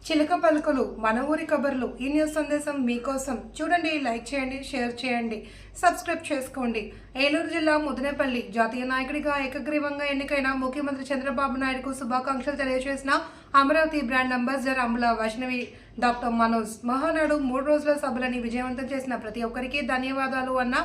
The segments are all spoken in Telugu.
చిలక పలుకులు మన ఊరి కబర్లు ఈ న్యూస్ సందేశం మీకోసం చూడండి, లైక్ చేయండి, షేర్ చేయండి, సబ్స్క్రైబ్ చేసుకోండి. ఏలూరు జిల్లా ముదినేపల్లి జాతీయ నాయకుడిగా ఏకగ్రీవంగా ఎన్నికైన ముఖ్యమంత్రి చంద్రబాబు నాయుడుకు శుభాకాంక్షలు తెలియజేసిన Amaravati brand ambassador Ambula Vaishnavi doctor Manoj. Mahanadu 3 రోజుల సభలని విజయవంతం చేసిన ప్రతి ఒక్కరికి ధన్యవాదాలు అన్న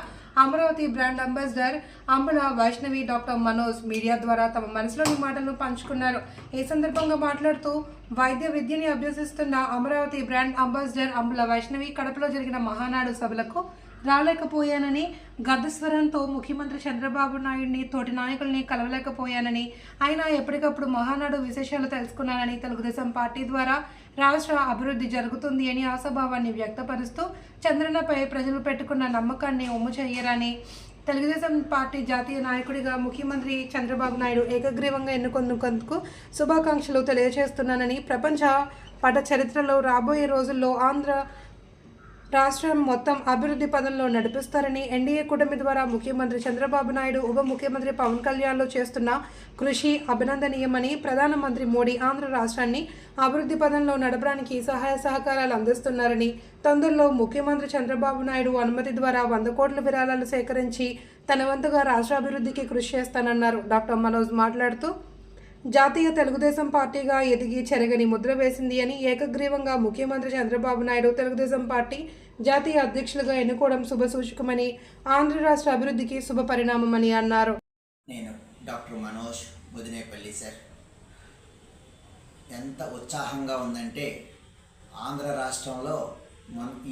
Amaravati brand ambassador Ambula Vaishnavi doctor Manoj media ద్వారా తమ మనసులోని మాటలను పంచుకున్నారు. ఈ సందర్భంగా మాట్లాడుతూ వైద్య విద్యని అభ్యసిస్తున్న అమరావతి బ్రాండ్ అంబాసిడర్ అంబుల వైష్ణవి కడపలో జరిగిన మహానాడు సభలకు రాలేకపోయానని, గద్దస్వరంతో ముఖ్యమంత్రి చంద్రబాబు నాయుడిని, తోటి నాయకుల్ని కలవలేకపోయానని, అయినా ఎప్పటికప్పుడు మహానాడు విశేషాలు తెలుసుకున్నానని, తెలుగుదేశం పార్టీ ద్వారా రాష్ట్ర అభివృద్ధి జరుగుతుంది అని ఆశాభావాన్ని వ్యక్తపరుస్తూ చంద్రన్నపై ప్రజలు పెట్టుకున్న నమ్మకాన్ని ఒమ్ము చేయరని, తెలుగుదేశం పార్టీ జాతీయ నాయకుడిగా ముఖ్యమంత్రి చంద్రబాబు నాయుడు ఏకగ్రీవంగా ఎన్నుకొన్నందుకు శుభాకాంక్షలు తెలియజేస్తున్నానని, ప్రపంచ పట చరిత్రలో రాబోయే రోజుల్లో ఆంధ్ర రాష్ట్రం మొత్తం అభివృద్ధి పదంలో నడిపిస్తారని, ఎన్డీఏ కూటమి ద్వారా ముఖ్యమంత్రి చంద్రబాబు నాయుడు, ఉప ముఖ్యమంత్రి పవన్ కళ్యాణ్లు చేస్తున్న కృషి అభినందనీయమని, ప్రధానమంత్రి మోడీ ఆంధ్ర రాష్ట్రాన్ని అభివృద్ధి పదంలో నడపడానికి సహాయ సహకారాలు అందిస్తున్నారని, తొందరలో ముఖ్యమంత్రి చంద్రబాబు నాయుడు అనుమతి ద్వారా 100 కోట్ల విరాళాలు సేకరించి తన వంతుగా రాష్ట్రాభివృద్ధికి కృషి చేస్తానన్నారు. డాక్టర్ మనోజ్ మాట్లాడుతూ జాతీయ తెలుగుదేశం పార్టీగా ఎదిగి చెరగని ముద్ర వేసింది అని, ఏకగ్రీవంగా ముఖ్యమంత్రి చంద్రబాబు నాయుడు తెలుగుదేశం పార్టీ జాతీయ అధ్యక్షులుగా ఎన్నుకోవడం శుభసూచకమని, ఆంధ్ర రాష్ట్ర అభివృద్ధికి శుభ పరిణామమని అన్నారు. నేను డాక్టర్ మనోజ్ ముదినేపల్లి సార్. ఎంత ఉత్సాహంగా ఉందంటే ఆంధ్ర రాష్ట్రంలో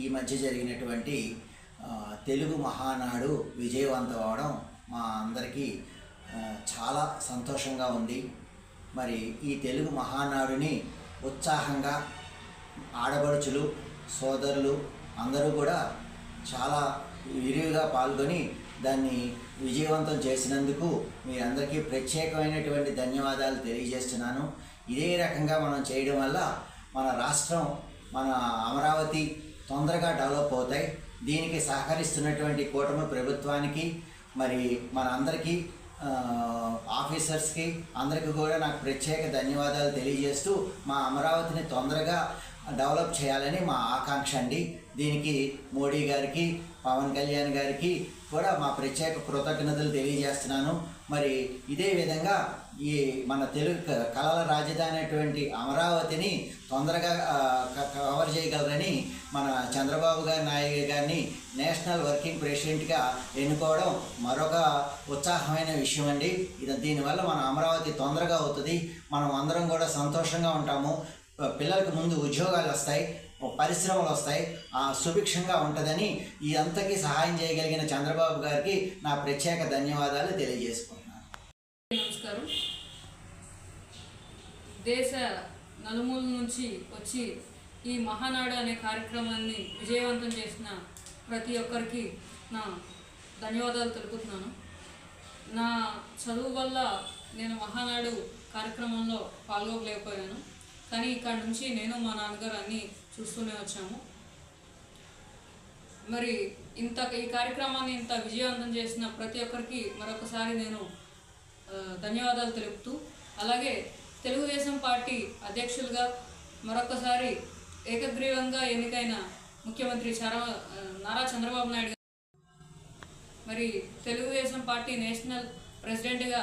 ఈ మధ్య జరిగినటువంటి తెలుగు మహానాడు విజయవంతం అవడం మా అందరికీ చాలా సంతోషంగా ఉంది. మరి ఈ తెలుగు మహానాడుని ఉత్సాహంగా ఆడపడుచులు, సోదరులు అందరూ కూడా చాలా విరివిగా పాల్గొని దాన్ని విజయవంతం చేసినందుకు మీ అందరికీ ప్రత్యేకమైనటువంటి ధన్యవాదాలు తెలియజేస్తున్నాను. ఇదే రకంగా మనం చేయడం వల్ల మన రాష్ట్రం, మన అమరావతి తొందరగా డెవలప్ అవుతాయి. దీనికి సహకరిస్తున్నటువంటి కూటమి ప్రభుత్వానికి, మరి మన అందరికీ ఆఫీసర్స్కి అందరికీ కూడా నాకు ప్రత్యేక ధన్యవాదాలు తెలియజేస్తూ మా అమరావతిని తొందరగా డెవలప్ చేయాలని మా ఆకాంక్ష అండి. దీనికి మోడీ గారికి, పవన్ కళ్యాణ్ గారికి కూడా మా ప్రత్యేక కృతజ్ఞతలు తెలియజేస్తున్నాను. మరి ఇదే విధంగా ఈ మన తెలుగు కళల రాజధాని అయినటువంటి అమరావతిని తొందరగా కవర్ చేయగలరని మన చంద్రబాబు నాయుడు గారిని నేషనల్ వర్కింగ్ ప్రెసిడెంట్గా ఎన్నుకోవడం మరొక ఉత్సాహమైన విషయం అండి. దీనివల్ల మన అమరావతి తొందరగా అవుతుంది. మనం అందరం కూడా సంతోషంగా ఉంటాము. పిల్లలకు ముందు ఉద్యోగాలు వస్తాయి, పరిశ్రమలు వస్తాయి, సుభిక్షంగా ఉంటుందని ఈ అంతకీ సహాయం చేయగలిగిన చంద్రబాబు గారికి నా ప్రత్యేక ధన్యవాదాలు తెలియజేసుకుంటున్నాను. నమస్కారం. దేశ నలుమూల నుంచి వచ్చి ఈ మహానాడు అనే కార్యక్రమాన్ని విజయవంతం చేసిన ప్రతి ఒక్కరికి నా ధన్యవాదాలు తెలుపుతున్నాను. నా చదువు వల్ల నేను మహానాడు కార్యక్రమంలో పాల్గొనలేకపోయాను, కానీ ఇక్కడ నుంచి నేను మా నాన్నగారు అన్నీ చూస్తూనే వచ్చాము. మరి ఈ కార్యక్రమాన్ని ఇంత విజయవంతం చేసిన ప్రతి ఒక్కరికి మరొకసారి నేను ధన్యవాదాలు తెలుపుతూ, అలాగే తెలుగుదేశం పార్టీ అధ్యక్షులుగా మరొకసారి ఏకగ్రీవంగా ఎన్నికైన ముఖ్యమంత్రి నారా చంద్రబాబు నాయుడు గారు, మరి తెలుగుదేశం పార్టీ నేషనల్ ప్రెసిడెంట్గా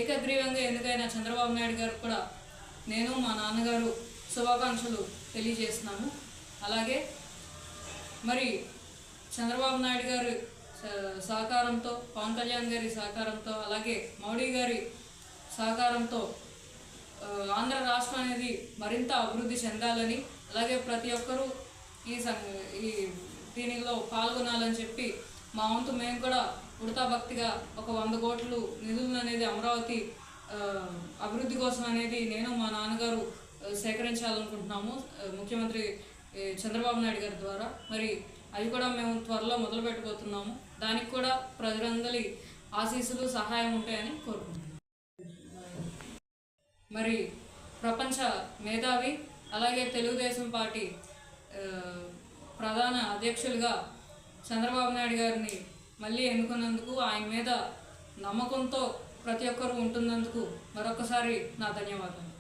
ఏకగ్రీవంగా ఎన్నికైన చంద్రబాబు నాయుడు గారు కూడా నేను మా నాన్నగారు శుభాకాంక్షలు తెలియజేస్తున్నాము. అలాగే మరి చంద్రబాబు నాయుడు గారి సహకారంతో, పవన్ కళ్యాణ్ గారి సహకారంతో, అలాగే మోడీ గారి సహకారంతో ఆంధ్ర రాష్ట్రం అనేది మరింత అభివృద్ధి చెందాలని, అలాగే ప్రతి ఒక్కరూ ఈ దీనిలో పాల్గొనాలని చెప్పి మా వంతు మేము కూడా ఉడతా భక్తిగా ఒక 100 కోట్లు నిధులను అనేది అమరావతి అభివృద్ధి కోసం అనేది నేను మా నాన్నగారు సేకరించాలనుకుంటున్నాము ముఖ్యమంత్రి చంద్రబాబు నాయుడు గారి ద్వారా. మరి అవి కూడా మేము త్వరలో మొదలు పెట్టబోతున్నాము. దానికి కూడా ప్రజలందరి ఆశీస్సులు, సహాయం ఉంటాయని కోరుకుంటున్నాము. మరి ప్రపంచ మేధావి, అలాగే తెలుగుదేశం పార్టీ ప్రధాన అధ్యక్షులుగా చంద్రబాబు నాయుడు గారిని మళ్ళీ ఎన్నుకున్నందుకు, ఆయన మీద నమ్మకంతో ప్రతి ఒక్కరూ ఉంటున్నందుకు మరొకసారి నా ధన్యవాదాలు.